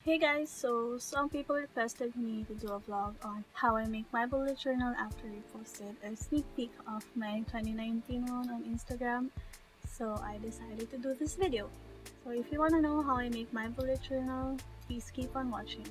Hey guys, so some people requested me to do a vlog on how I make my bullet journal after I posted a sneak peek of my 2019 one on Instagram. So I decided to do this video. So if you want to know how I make my bullet journal, please keep on watching.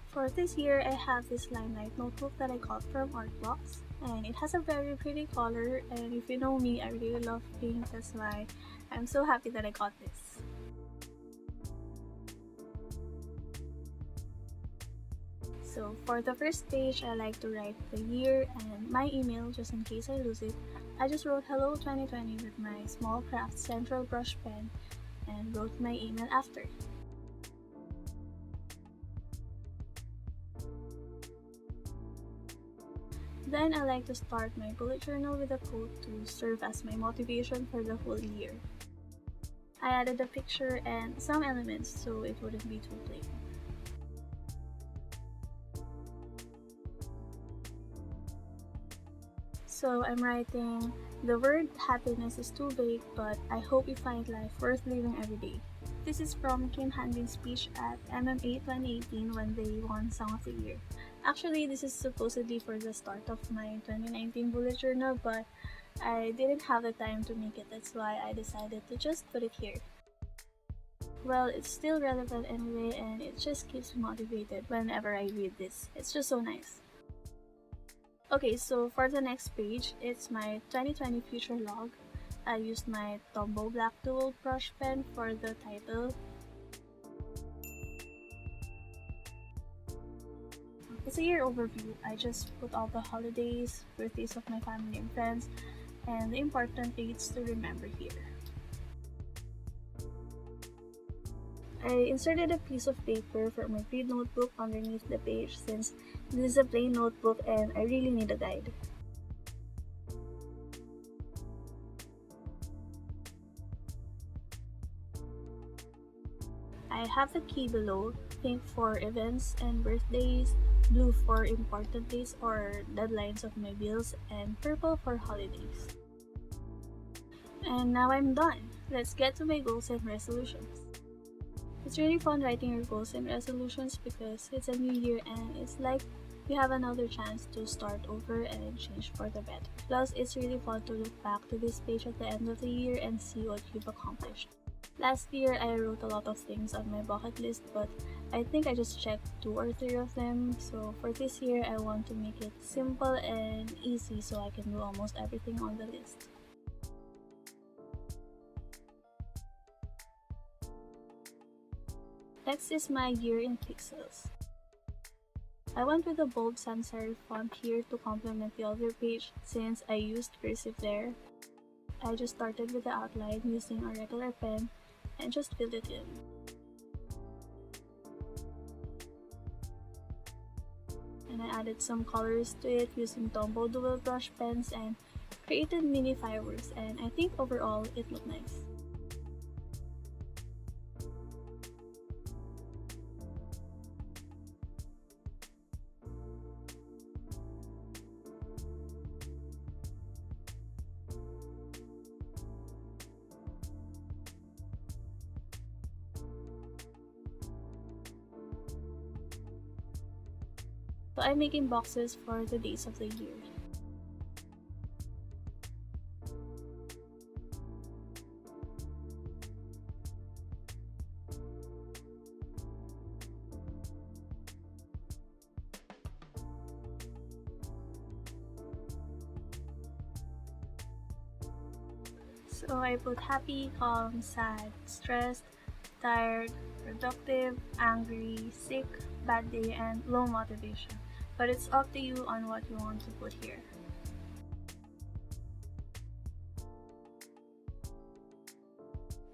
For this year, I have this limelight notebook that I got from Artblocks, and it has a very pretty color, and if you know me, I really love pink. That's why I'm so happy that I got this. So for the first page, I like to write the year and my email just in case I lose it. I just wrote hello 2020 with my small craft central brush pen and wrote my email after. Then I like to start my bullet journal with a quote to serve as my motivation for the whole year. I added a picture and some elements so it wouldn't be too plain. So I'm writing, the word happiness is too vague, but I hope you find life worth living every day. This is from Kim Hanbin's speech at MMA 2018 when they won Song of the Year. Actually, this is supposedly for the start of my 2019 bullet journal, but I didn't have the time to make it. That's why I decided to just put it here. Well, it's still relevant anyway, and it just keeps me motivated whenever I read this. It's just so nice. Okay, so for the next page, it's my 2020 future log. I used my Tombow Black Dual brush pen for the title. It's a year overview. I just put all the holidays, birthdays of my family and friends, and the important dates to remember here. I inserted a piece of paper for my grid notebook underneath the page since this is a plain notebook and I really need a guide. I have the key below, pink for events and birthdays, blue for important dates or deadlines of my bills, and purple for holidays. And now I'm done. Let's get to my goals and resolutions. It's really fun writing your goals and resolutions because it's a new year and it's like you have another chance to start over and change for the better. Plus, it's really fun to look back to this page at the end of the year and see what you've accomplished. Last year, I wrote a lot of things on my bucket list, but I think I just checked 2 or 3 of them. So for this year, I want to make it simple and easy so I can do almost everything on the list. Next is my year in pixels. I went with a bold sans serif font here to complement the other page since I used cursive there. I just started with the outline using a regular pen and just filled it in. And I added some colors to it using Tombow dual brush pens and created mini fireworks, and I think overall it looked nice. So I'm making boxes for the days of the year. So I put happy, calm, sad, stressed, tired, productive, angry, sick, bad day, and low motivation. But it's up to you on what you want to put here.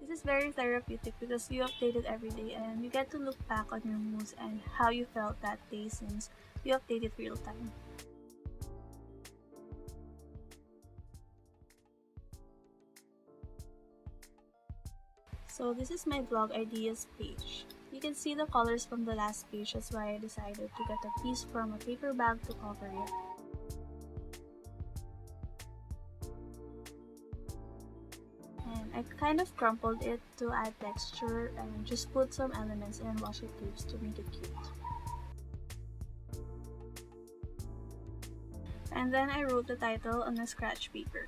This is very therapeutic because you update it every day and you get to look back on your moods and how you felt that day since you update it real time. So this is my vlog ideas page. You can see the colors from the last page, that's why I decided to get a piece from a paper bag to cover it. And I kind of crumpled it to add texture and just put some elements and washi tapes to make it cute. And then I wrote the title on a scratch paper.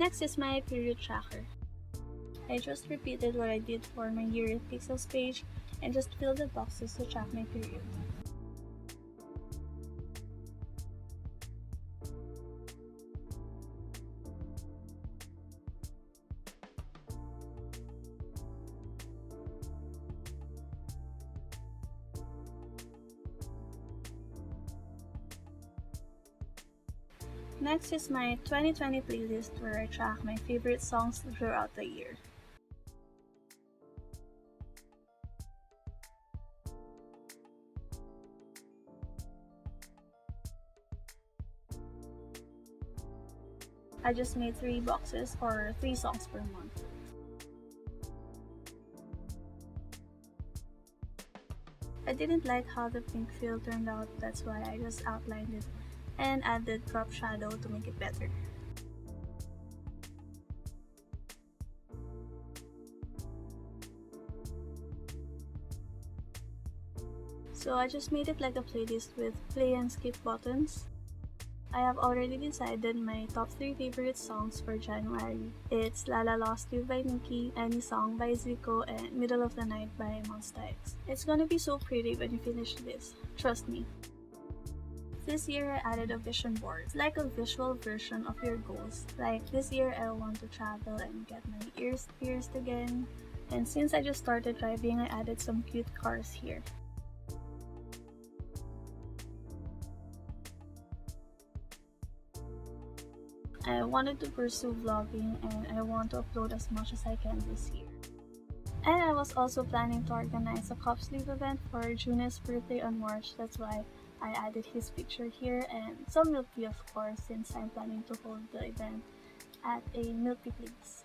Next is my period tracker. I just repeated what I did for my year in pixels page and just filled the boxes to track my period. Next is my 2020 playlist where I track my favorite songs throughout the year. I just made 3 boxes or 3 songs per month. I didn't like how the pink fill turned out, that's why I just outlined it and added crop shadow to make it better. So I just made it like a playlist with play and skip buttons. I have already decided my top 3 favorite songs for January. It's La La Lost You by Nicki, Any Song by Zico, and Middle of the Night by Monsta X. It's gonna be so pretty when you finish this, trust me. This year I added a vision board. It's like a visual version of your goals. Like this year I want to travel and get my ears pierced again. And since I just started driving, I added some cute cars here. I wanted to pursue vlogging and I want to upload as much as I can this year. And I was also planning to organize a cup sleeve event for June's birthday on March, that's why I added his picture here and some milk tea of course since I'm planning to hold the event at a milk tea place.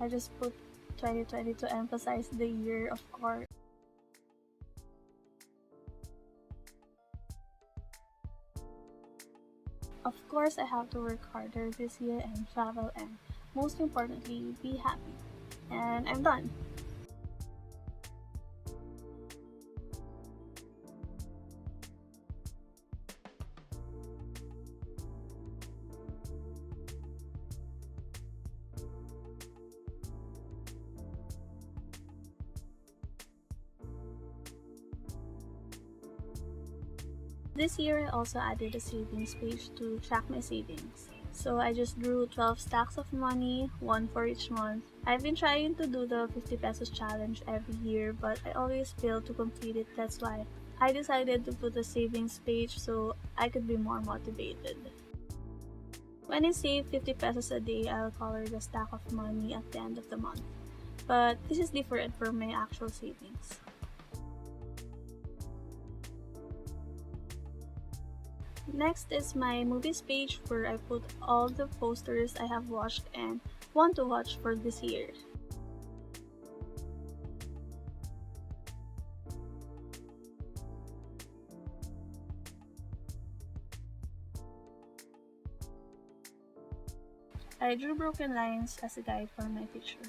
I just put 2020 to emphasize the year of course. Of course I have to work harder this year and travel and most importantly be happy. And I'm done. This year I also added a savings page to track my savings. So I just drew 12 stacks of money, one for each month. I've been trying to do the 50 pesos challenge every year but I always fail to complete it, that's why I decided to put a savings page so I could be more motivated. When I save 50 pesos a day, I'll color the stack of money at the end of the month. But this is different from my actual savings. Next is my movies page where I put all the posters I have watched and want to watch for this year. I drew broken lines as a guide for my picture.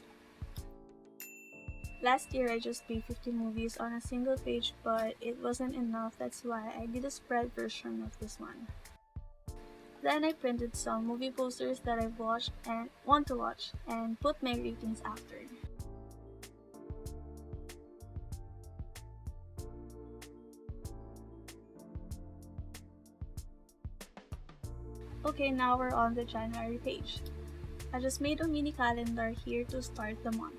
Last year I just made 50 movies on a single page but it wasn't enough, that's why I did a spread version of this one. Then I printed some movie posters that I've watched and want to watch and put my ratings after. Okay, now we're on the January page. I just made a mini calendar here to start the month.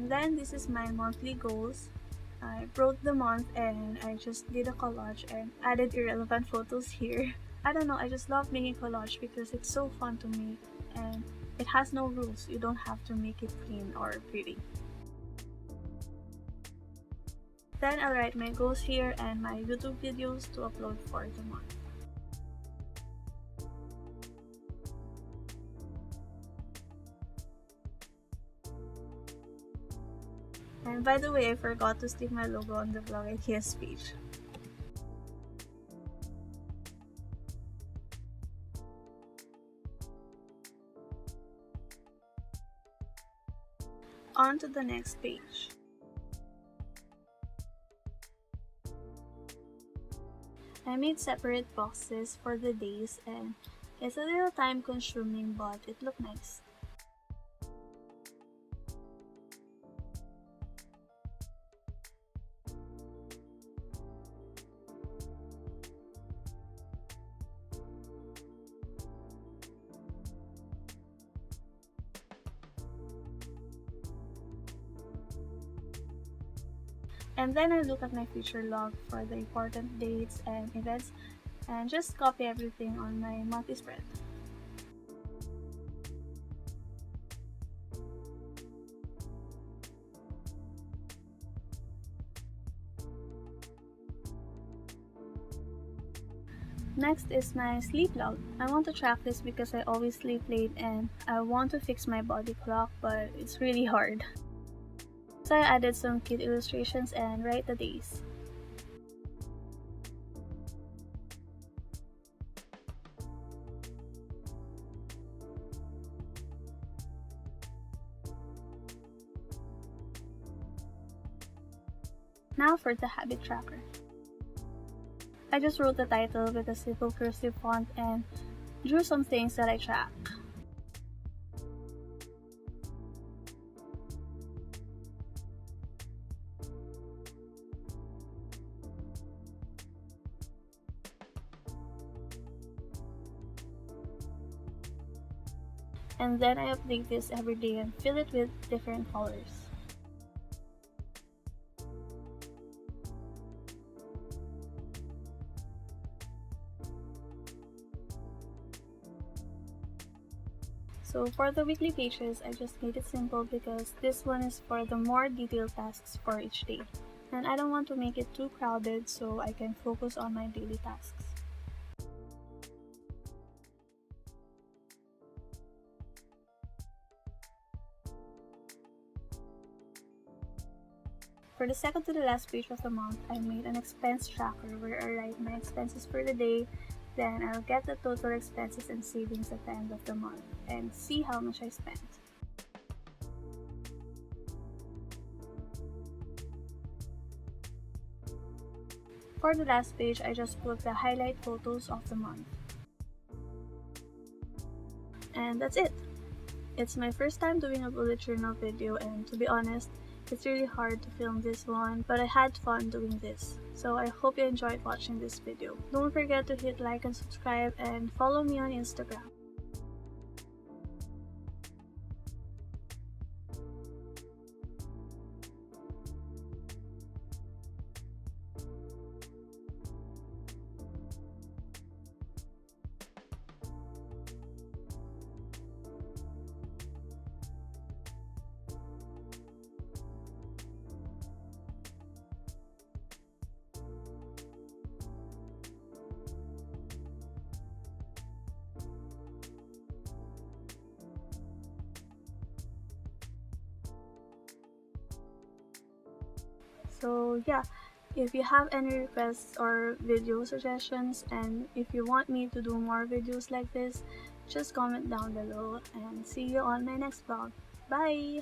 And then this is my monthly goals. I wrote the month and I just did a collage and added irrelevant photos here. I don't know, I just love making collage because it's so fun to make and it has no rules. You don't have to make it clean or pretty. Then I'll write my goals here and my YouTube videos to upload for the month. And by the way, I forgot to stick my logo on the vlog ideas page. On to the next page. I made separate boxes for the days and it's a little time consuming but it looked nice. And then I look at my future log for the important dates and events and just copy everything on my monthly spread. Next is my sleep log. I want to track this because I always sleep late and I want to fix my body clock, but it's really hard. So I added some cute illustrations and write the days. Now for the habit tracker. I just wrote the title with a simple cursive font and drew some things that I track. And then I update this every day and fill it with different colors. So for the weekly pages, I just made it simple because this one is for the more detailed tasks for each day. And I don't want to make it too crowded so I can focus on my daily tasks. For the second to the last page of the month, I made an expense tracker where I write my expenses for the day, then I'll get the total expenses and savings at the end of the month and see how much I spent. For the last page, I just put the highlight photos of the month. And that's it! It's my first time doing a bullet journal video and to be honest, it's really hard to film this one, but I had fun doing this. So I hope you enjoyed watching this video. Don't forget to hit like and subscribe and follow me on Instagram. So yeah, if you have any requests or video suggestions and if you want me to do more videos like this, just comment down below and see you on my next vlog. Bye!